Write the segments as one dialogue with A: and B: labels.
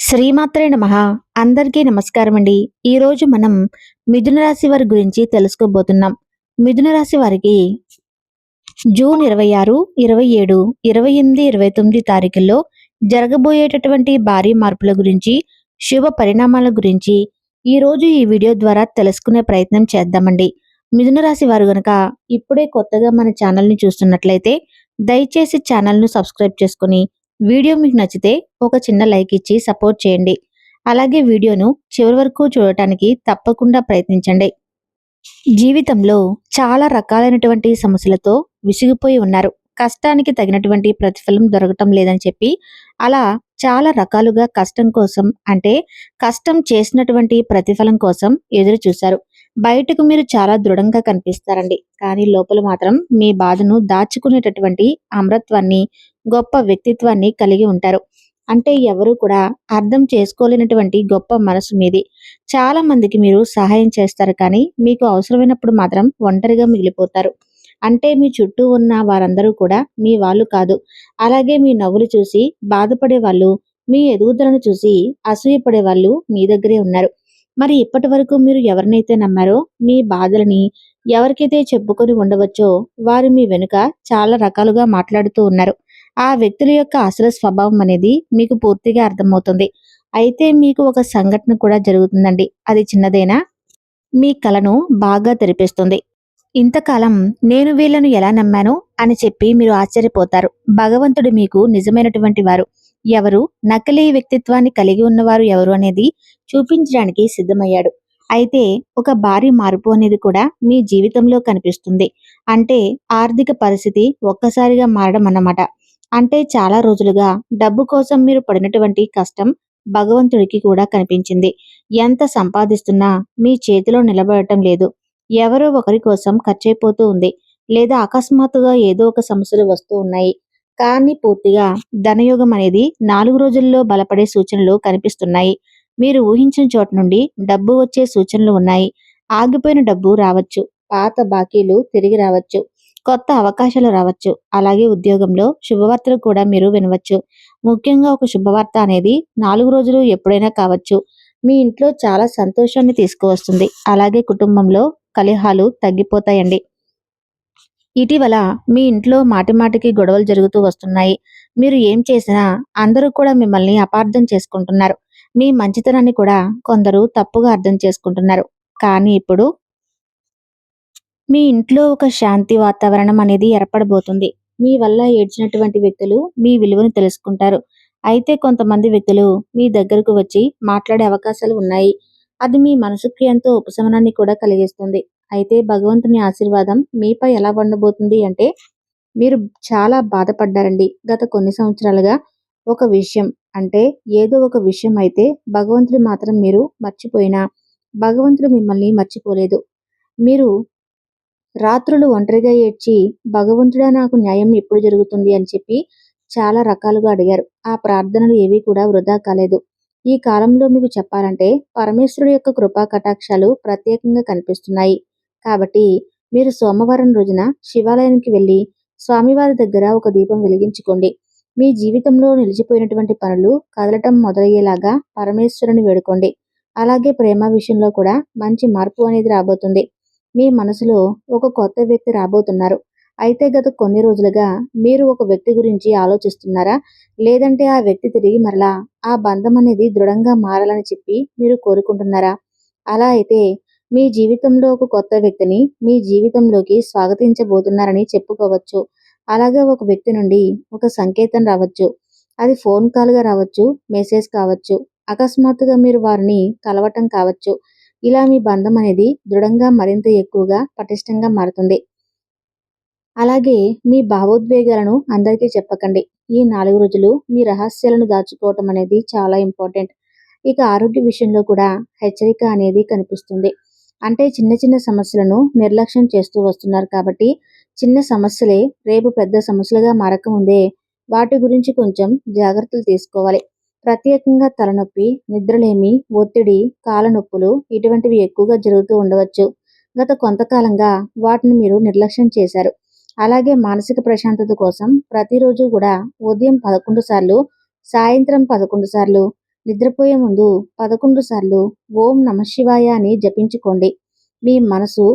A: శ్రీమాత్రే నమః. అందరికీ నమస్కారం అండి. ఈరోజు మనం మిథున రాశి వారి గురించి తెలుసుకోబోతున్నాం. మిథున రాశి వారికి జూన్ 26, 27, 28, 29 తారీఖుల్లో జరగబోయేటటువంటి భారీ మార్పుల గురించి, శుభ పరిణామాల గురించి ఈరోజు ఈ వీడియో ద్వారా తెలుసుకునే ప్రయత్నం చేద్దామండి. మిథున రాశి వారు గనక ఇప్పుడే కొత్తగా మన ఛానల్ని చూస్తున్నట్లయితే దయచేసి ఛానల్ను సబ్స్క్రైబ్ చేసుకొని వీడియో మీకు నచ్చితే ఒక చిన్న లైక్ ఇచ్చి సపోర్ట్ చేయండి. అలాగే వీడియోను చివరి వరకు చూడటానికి తప్పకుండా ప్రయత్నించండి. జీవితంలో చాలా రకాలైనటువంటి సమస్యలతో విసిగిపోయి ఉన్నారు. కష్టానికి తగినటువంటి ప్రతిఫలం దొరకటం లేదని చెప్పి అలా చాలా రకాలుగా కష్టం కోసం అంటే కష్టం చేసినటువంటి ప్రతిఫలం కోసం ఎదురు చూశారు. బయటకు మీరు చాలా దృఢంగా కనిపిస్తారండి. కానీ లోపల మాత్రం మీ బాధను దాచుకునేటటువంటి అమరత్వాన్ని, గొప్ప వ్యక్తిత్వాన్ని కలిగి ఉంటారు. అంటే ఎవరు కూడా అర్థం చేసుకోలేనటువంటి గొప్ప మనసు మీది. చాలా మందికి మీరు సహాయం చేస్తారు, కానీ మీకు అవసరమైనప్పుడు మాత్రం ఒంటరిగా మిగిలిపోతారు. అంటే మీ చుట్టూ ఉన్న వారందరూ కూడా మీ వాళ్ళు కాదు. అలాగే మీ నవ్వులు చూసి బాధపడే వాళ్ళు, మీ ఎదుగుదలను చూసి అసూయపడే వాళ్ళు మీ దగ్గరే ఉన్నారు. మరి ఇప్పటి వరకు మీరు ఎవరినైతే నమ్మారో, మీ బాధలని ఎవరికైతే చెప్పుకొని ఉండవచ్చో వారు మీ వెనుక చాలా రకాలుగా మాట్లాడుతూ ఉన్నారు. ఆ వ్యక్తుల యొక్క అసలు స్వభావం అనేది మీకు పూర్తిగా అర్థమవుతుంది. అయితే మీకు ఒక సంఘటన కూడా జరుగుతుందండి. అది చిన్నదైనా మీ కలను బాగా తెరిపిస్తుంది. ఇంతకాలం నేను వీళ్ళను ఎలా నమ్మాను అని చెప్పి మీరు ఆశ్చర్యపోతారు. భగవంతుడు మీకు నిజమైనటువంటి వారు ఎవరు, నకిలీ వ్యక్తిత్వాన్ని కలిగి ఉన్నవారు ఎవరు అనేది చూపించడానికి సిద్ధమయ్యాడు. అయితే ఒక భారీ మార్పు అనేది కూడా మీ జీవితంలో కనిపిస్తుంది. అంటే ఆర్థిక పరిస్థితి ఒక్కసారిగా మారడం అన్నమాట. అంటే చాలా రోజులుగా డబ్బు కోసం మీరు పడినటువంటి కష్టం భగవంతుడికి కూడా కనిపించింది. ఎంత సంపాదిస్తున్నా మీ చేతిలో నిలబడటం లేదు. ఎవరో ఒకరి కోసం ఖర్చయిపోతూ ఉంది. లేదా అకస్మాత్తుగా ఏదో ఒక సమస్యలు వస్తూ ఉన్నాయి. కానీ పూర్తిగా ధనయోగం అనేది 4 రోజుల్లో బలపడే సూచనలు కనిపిస్తున్నాయి. మీరు ఊహించిన చోట నుండి డబ్బు వచ్చే సూచనలు ఉన్నాయి. ఆగిపోయిన డబ్బు రావచ్చు. పాత బాకీలు తిరిగి రావచ్చు. కొత్త అవకాశాలు రావచ్చు. అలాగే ఉద్యోగంలో శుభవార్తలు కూడా మీరు వినవచ్చు. ముఖ్యంగా ఒక శుభవార్త అనేది 4 రోజులు ఎప్పుడైనా కావచ్చు. మీ ఇంట్లో చాలా సంతోషాన్ని తీసుకువస్తుంది. అలాగే కుటుంబంలో కలహాలు తగ్గిపోతాయండి. ఇటీవల మీ ఇంట్లో మాటిమాటికి గొడవలు జరుగుతూ వస్తున్నాయి. మీరు ఏం చేసినా అందరూ కూడా మిమ్మల్ని అపార్థం చేసుకుంటున్నారు. మీ మంచితనాన్ని కూడా కొందరు తప్పుగా అర్థం చేసుకుంటున్నారు. కానీ ఇప్పుడు మీ ఇంట్లో ఒక శాంతి వాతావరణం అనేది ఏర్పడబోతుంది. మీ వల్ల ఏడ్చినటువంటి వ్యక్తులు మీ విలువను తెలుసుకుంటారు. అయితే కొంతమంది వ్యక్తులు మీ దగ్గరకు వచ్చి మాట్లాడే అవకాశాలు ఉన్నాయి. అది మీ మనసుకి ఎంతో ఉపశమనాన్ని కూడా కలిగిస్తుంది. అయితే భగవంతుని ఆశీర్వాదం మీపై ఎలా ఉండబోతుంది అంటే, మీరు చాలా బాధపడ్డారండి. గత కొన్ని సంవత్సరాలుగా ఒక విషయం అంటే ఏదో ఒక విషయం అయితే భగవంతుడు మాత్రం మీరు మర్చిపోయినా భగవంతుడు మిమ్మల్ని మర్చిపోలేదు. మీరు రాత్రులు ఒంటరిగా ఏడ్చి భగవంతుడా నాకు న్యాయం ఎప్పుడు జరుగుతుంది అని చెప్పి చాలా రకాలుగా అడిగారు. ఆ ప్రార్థనలు ఏవి కూడా వృధా కాలేదు. ఈ కాలంలో మీకు చెప్పాలంటే పరమేశ్వరుడు యొక్క కృపా కటాక్షాలు ప్రత్యేకంగా కనిపిస్తున్నాయి. కాబట్టి మీరు సోమవారం రోజున శివాలయానికి వెళ్ళి స్వామివారి దగ్గర ఒక దీపం వెలిగించుకోండి. మీ జీవితంలో నిలిచిపోయినటువంటి పనులు కదలటం మొదలయ్యేలాగా పరమేశ్వరుని వేడుకోండి. అలాగే ప్రేమ విషయంలో కూడా మంచి మార్పు అనేది రాబోతుంది. మీ మనసులో ఒక కొత్త వ్యక్తి రాబోతున్నారు. అయితే గత కొన్ని రోజులుగా మీరు ఒక వ్యక్తి గురించి ఆలోచిస్తున్నారా? లేదంటే ఆ వ్యక్తి తిరిగి మరలా ఆ బంధం అనేది దృఢంగా మారాలని చెప్పి మీరు కోరుకుంటున్నారా? అలా అయితే మీ జీవితంలో ఒక కొత్త వ్యక్తిని మీ జీవితంలోకి స్వాగతించబోతున్నారని చెప్పుకోవచ్చు. అలాగే ఒక వ్యక్తి నుండి ఒక సంకేతం రావచ్చు. అది ఫోన్ కాల్గా రావచ్చు, మెసేజ్ కావచ్చు. అకస్మాత్తుగా మీరు వారిని కలవటం కావచ్చు. ఇలా మీ బంధం అనేది దృఢంగా మరింత ఎక్కువగా పటిష్టంగా మారుతుంది. అలాగే మీ భావోద్వేగాలను అందరికీ చెప్పకండి. ఈ 4 రోజులు మీ రహస్యాలను దాచుకోవటం అనేది చాలా ఇంపార్టెంట్. ఇక ఆరోగ్య విషయంలో కూడా హెచ్చరిక అనేది కనిపిస్తుంది. అంటే చిన్న చిన్న సమస్యలను నిర్లక్ష్యం చేస్తూ వస్తున్నారు కాబట్టి చిన్న సమస్యలే రేపు పెద్ద సమస్యలుగా మారకముందే వాటి గురించి కొంచెం జాగ్రత్తలు తీసుకోవాలి. ప్రత్యేకంగా తలనొప్పి, నిద్రలేమి, ఒత్తిడి, కాళ్ళ నొప్పులు ఇటువంటివి ఎక్కువగా జరుగుతూ ఉండవచ్చు. గత కొంతకాలంగా వాటిని మీరు నిర్లక్ష్యం చేశారు. అలాగే మానసిక ప్రశాంతత కోసం ప్రతిరోజు కూడా ఉదయం 11 సార్లు, సాయంత్రం 11 సార్లు నిద్రపోయే ముందు 11 సార్లు ఓం నమఃశివాయ అని జపించుకోండి. మీ మనసు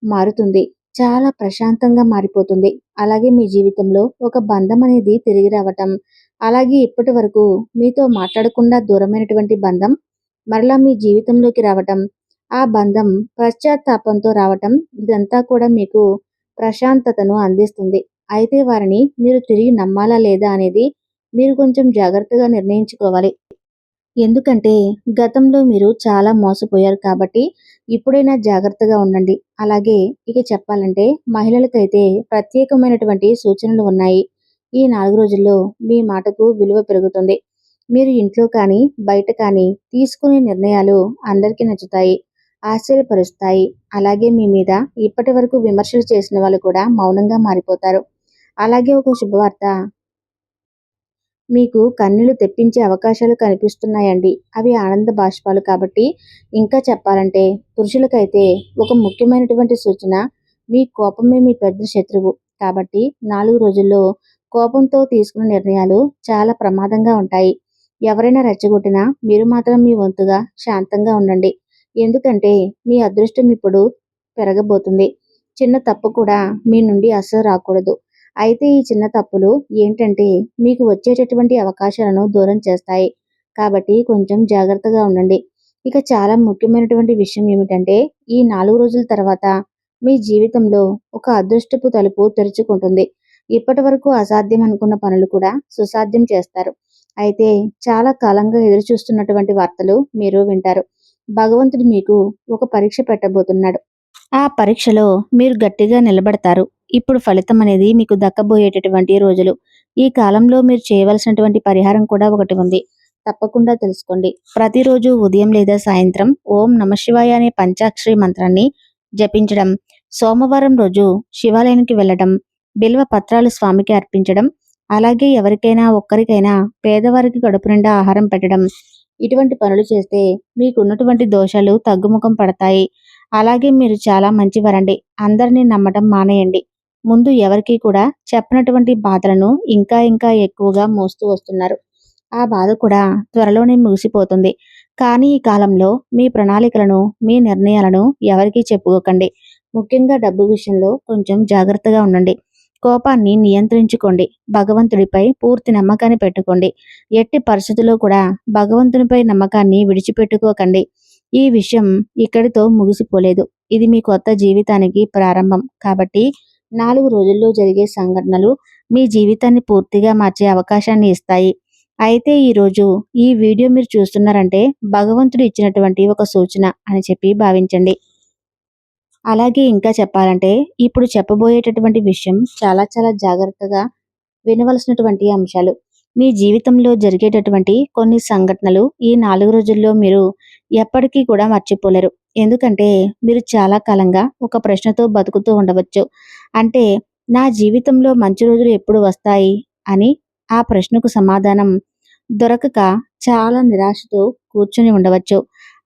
A: మారుతుంది. చాలా ప్రశాంతంగా మారిపోతుంది. అలాగే మీ జీవితంలో ఒక బంధం అనేది తిరిగి రావటం, అలాగే ఇప్పటి వరకు మీతో మాట్లాడకుండా దూరమైనటువంటి బంధం మరలా మీ జీవితంలోకి రావటం, ఆ బంధం పశ్చాత్తాపంతో రావటం, ఇదంతా కూడా మీకు ప్రశాంతతను అందిస్తుంది. అయితే వారిని మీరు తిరిగి నమ్మాలా లేదా అనేది మీరు కొంచెం జాగ్రత్తగా నిర్ణయించుకోవాలి. ఎందుకంటే గతంలో మీరు చాలా మోసపోయారు కాబట్టి ఇప్పుడైనా జాగ్రత్తగా ఉండండి. అలాగే ఇక చెప్పాలంటే మహిళలకైతే ప్రత్యేకమైనటువంటి సూచనలు ఉన్నాయి. ఈ 4 రోజుల్లో మీ మాటకు విలువ పెరుగుతుంది. మీరు ఇంట్లో కానీ, బయట కానీ తీసుకునే నిర్ణయాలు అందరికీ నచ్చుతాయి, ఆశ్చర్యపరుస్తాయి. అలాగే మీ మీద ఇప్పటి వరకు విమర్శలు చేసిన వాళ్ళు కూడా మౌనంగా మారిపోతారు. అలాగే ఒక శుభవార్త మీకు కన్నీళ్లు తెప్పించే అవకాశాలు కనిపిస్తున్నాయండి. అవి ఆనంద బాష్పాలు కాబట్టి ఇంకా చెప్పాలంటే పురుషులకైతే ఒక ముఖ్యమైనటువంటి సూచన, మీ కోపమే మీ పెద్ద శత్రువు. కాబట్టి 4 రోజుల్లో కోపంతో తీసుకున్న నిర్ణయాలు చాలా ప్రమాదంగా ఉంటాయి. ఎవరైనా రెచ్చగొట్టినా మీరు మాత్రం మీ వంతుగా శాంతంగా ఉండండి. ఎందుకంటే మీ అదృష్టం ఇప్పుడు పెరగబోతుంది. చిన్న తప్పు కూడా మీ నుండి అస్సలు రాకూడదు. అయితే ఈ చిన్న తప్పులు ఏంటంటే మీకు వచ్చేటటువంటి అవకాశాలను దూరం చేస్తాయి. కాబట్టి కొంచెం జాగ్రత్తగా ఉండండి. ఇక చాలా ముఖ్యమైనటువంటి విషయం ఏమిటంటే ఈ 4 రోజుల తర్వాత మీ జీవితంలో ఒక అదృష్టపు తలుపు తెరుచుకుంటుంది. ఇప్పటి వరకు అసాధ్యం అనుకున్న పనులు కూడా సుసాధ్యం చేస్తారు. అయితే చాలా కాలంగా ఎదురు చూస్తున్నటువంటి వార్తలు మీరు వింటారు. భగవంతుడు మీకు ఒక పరీక్ష పెట్టబోతున్నాడు. ఆ పరీక్షలో మీరు గట్టిగా నిలబడతారు. ఇప్పుడు ఫలితం అనేది మీకు దక్కబోయేటటువంటి రోజులు. ఈ కాలంలో మీరు చేయవలసినటువంటి పరిహారం కూడా ఒకటి ఉంది. తప్పకుండా తెలుసుకోండి. ప్రతిరోజు ఉదయం లేదా సాయంత్రం ఓం నమఃశివాయ అనే పంచాక్షరి మంత్రాన్ని జపించడం, సోమవారం రోజు శివాలయానికి వెళ్ళడం, బిల్వ పత్రాలు స్వామికి అర్పించడం, అలాగే ఎవరికైనా ఒక్కరికైనా పేదవారికి కడుపు నిండా ఆహారం పెట్టడం, ఇటువంటి పనులు చేస్తే మీకున్నటువంటి దోషాలు తగ్గుముఖం పడతాయి. అలాగే మీరు చాలా మంచివారండి. అందరినీ నమ్మటం మానేయండి. ముందు ఎవరికీ కూడా చెప్పనటువంటి బాధలను ఇంకా ఇంకా ఎక్కువగా మోస్తూ వస్తున్నారు. ఆ బాధ కూడా త్వరలోనే ముగిసిపోతుంది. కానీ ఈ కాలంలో మీ ప్రణాళికలను, మీ నిర్ణయాలను ఎవరికీ చెప్పుకోకండి. ముఖ్యంగా డబ్బు విషయంలో కొంచెం జాగ్రత్తగా ఉండండి. కోపాన్ని నియంత్రించుకోండి. భగవంతుడిపై పూర్తి నమ్మకాన్ని పెట్టుకోండి. ఎట్టి పరిస్థితుల్లో కూడా భగవంతునిపై నమ్మకాన్ని విడిచిపెట్టుకోకండి. ఈ విషయం ఇక్కడితో ముగిసిపోలేదు. ఇది మీ కొత్త జీవితానికి ప్రారంభం. కాబట్టి 4 రోజుల్లో జరిగే సంఘటనలు మీ జీవితాన్ని పూర్తిగా మార్చే అవకాశాన్ని ఇస్తాయి. అయితే ఈరోజు ఈ వీడియో మీరు చూస్తున్నారంటే భగవంతుడు ఇచ్చినటువంటి ఒక సూచన అని చెప్పి భావించండి. అలాగే ఇంకా చెప్పాలంటే ఇప్పుడు చెప్పబోయేటటువంటి విషయం చాలా చాలా జాగ్రత్తగా వినవలసినటువంటి అంశాలు. మీ జీవితంలో జరిగేటటువంటి కొన్ని సంఘటనలు ఈ 4 రోజుల్లో మీరు ఎప్పటికీ కూడా మర్చిపోలేరు. ఎందుకంటే మీరు చాలా కాలంగా ఒక ప్రశ్నతో బతుకుతూ ఉండవచ్చు. అంటే నా జీవితంలో మంచి రోజులు ఎప్పుడు వస్తాయి అని ఆ ప్రశ్నకు సమాధానం దొరకక చాలా నిరాశతో కూర్చుని ఉండవచ్చు.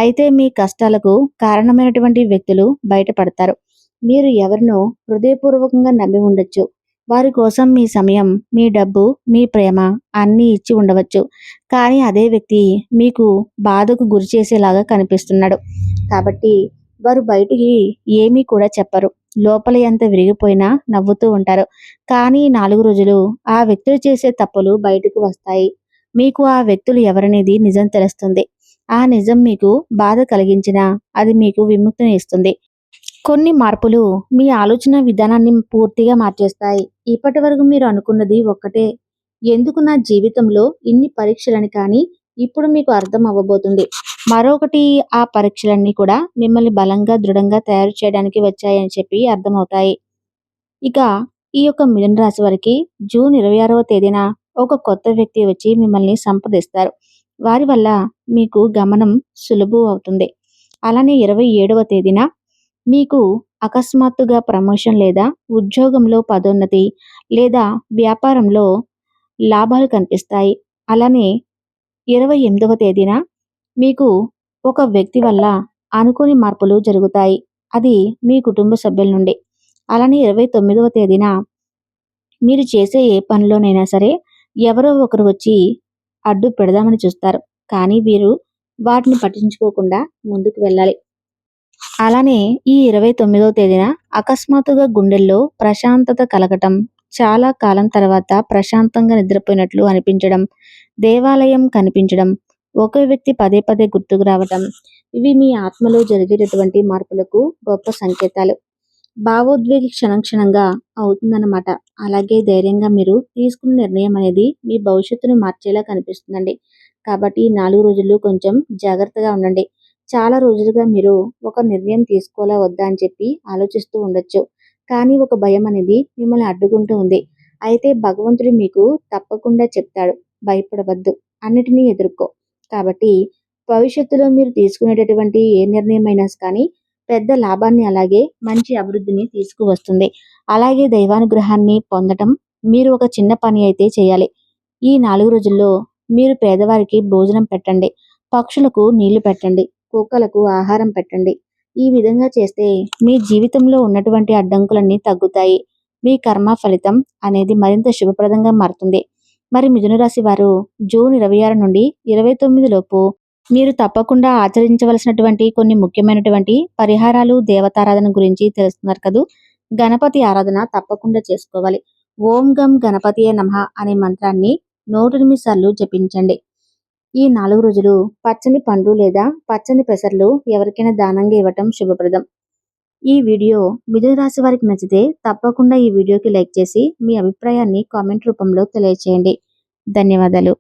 A: అయితే మీ కష్టాలకు కారణమైనటువంటి వ్యక్తులు బయటపడతారు. మీరు ఎవరినో హృదయపూర్వకంగా నమ్మి ఉండొచ్చు. వారి కోసం మీ సమయం, మీ డబ్బు, మీ ప్రేమ అన్నీ ఇచ్చి ఉండవచ్చు. కానీ అదే వ్యక్తి మీకు బాధకు గురి చేసేలాగా కనిపిస్తున్నాడు. కాబట్టి వారు బయటికి ఏమీ కూడా చెప్పరు. లోపల ఎంత విరిగిపోయినా నవ్వుతూ ఉంటారు. కానీ 4 రోజులు ఆ వ్యక్తులు చేసే తప్పులు బయటకు వస్తాయి. మీకు ఆ వ్యక్తులు ఎవరనేది నిజం తెలుస్తుంది. ఆ నిజం మీకు బాధ కలిగించినా అది మీకు విముక్తిని ఇస్తుంది. కొన్ని మార్పులు మీ ఆలోచన విధానాన్ని పూర్తిగా మార్చేస్తాయి. ఇప్పటి వరకు మీరు అనుకున్నది ఒక్కటే, ఎందుకు నా జీవితంలో ఇన్ని పరీక్షలని, కానీ ఇప్పుడు మీకు అర్థం అవ్వబోతుంది. మరొకటి, ఆ పరీక్షలన్నీ కూడా మిమ్మల్ని బలంగా దృఢంగా తయారు చేయడానికి వచ్చాయని చెప్పి అర్థమవుతాయి. ఇక ఈ యొక్క మిథున రాశి వారికి జూన్ 26వ తేదీన ఒక కొత్త వ్యక్తి వచ్చి మిమ్మల్ని సంప్రదిస్తారు. వారి వల్ల మీకు గమనం సులువు అవుతుంది. అలానే 27వ తేదీన మీకు అకస్మాత్తుగా ప్రమోషన్ లేదా ఉద్యోగంలో పదోన్నతి లేదా వ్యాపారంలో లాభాలు కనిపిస్తాయి. అలానే 28వ తేదీన మీకు ఒక వ్యక్తి వల్ల అనుకోని మార్పులు జరుగుతాయి. అది మీ కుటుంబ సభ్యుల నుండి. అలానే 29వ తేదీన మీరు చేసే ఏ పనిలోనైనా సరే ఎవరో ఒకరు వచ్చి అడ్డు పెడదామని చూస్తారు. కానీ వీరు వాటిని పట్టించుకోకుండా ముందుకు వెళ్ళాలి. అలానే ఈ 29వ తేదీన అకస్మాత్తుగా గుండెల్లో ప్రశాంతత కలగటం, చాలా కాలం తర్వాత ప్రశాంతంగా నిద్రపోయినట్లు అనిపించడం, దేవాలయం కనిపించడం, ఒకే వ్యక్తి పదే పదే గుర్తుకు రావటం, ఇవి మీ ఆత్మలో జరిగేటటువంటి మార్పులకు గొప్ప సంకేతాలు. భావోద్వేగి క్షణం క్షణంగా అవుతుందన్నమాట. అలాగే ధైర్యంగా మీరు తీసుకున్న నిర్ణయం అనేది మీ భవిష్యత్తును మార్చేలా కనిపిస్తుందండి. కాబట్టి ఈ 4 రోజులు కొంచెం జాగ్రత్తగా ఉండండి. చాలా రోజులుగా మీరు ఒక నిర్ణయం తీసుకోవాలా వద్దా అని చెప్పి ఆలోచిస్తూ ఉండొచ్చు. కానీ ఒక భయం అనేది మిమ్మల్ని అడ్డుకుంటూ ఉంది. అయితే భగవంతుడు మీకు తప్పకుండా చెప్తాడు, భయపడవద్దు, అన్నిటినీ ఎదుర్కో. కాబట్టి భవిష్యత్తులో మీరు తీసుకునేటటువంటి ఏ నిర్ణయమైనా కానీ పెద్ద లాభాన్ని అలాగే మంచి అభివృద్ధిని తీసుకువస్తుంది. అలాగే దైవానుగ్రహాన్ని పొందటం మీరు ఒక చిన్న పని అయితే చేయాలి. ఈ 4 రోజుల్లో మీరు పేదవారికి భోజనం పెట్టండి, పక్షులకు నీళ్లు పెట్టండి, కుక్కలకు ఆహారం పెట్టండి. ఈ విధంగా చేస్తే మీ జీవితంలో ఉన్నటువంటి అడ్డంకులన్నీ తగ్గుతాయి. మీ కర్మ ఫలితం అనేది మరింత శుభప్రదంగా మారుతుంది. మరి మిథున రాశి వారు జూన్ 26 నుండి 29 లోపు మీరు తప్పకుండా ఆచరించవలసినటువంటి కొన్ని ముఖ్యమైనటువంటి పరిహారాలు, దేవతారాధన గురించి తెలుస్తున్నారు కదూ. గణపతి ఆరాధన తప్పకుండా చేసుకోవాలి. ఓం గం గణపతియే నమః అనే మంత్రాన్ని 108 సార్లు జపించండి. ఈ 4 రోజులు పచ్చని పండ్లు లేదా పచ్చని పెసర్లు ఎవరికైనా దానంగా ఇవ్వటం శుభప్రదం. ఈ వీడియో మిథున రాశి వారికి నచ్చితే తప్పకుండా ఈ వీడియోకి లైక్ చేసి మీ అభిప్రాయాన్ని కామెంట్ రూపంలో తెలియచేయండి. ధన్యవాదాలు.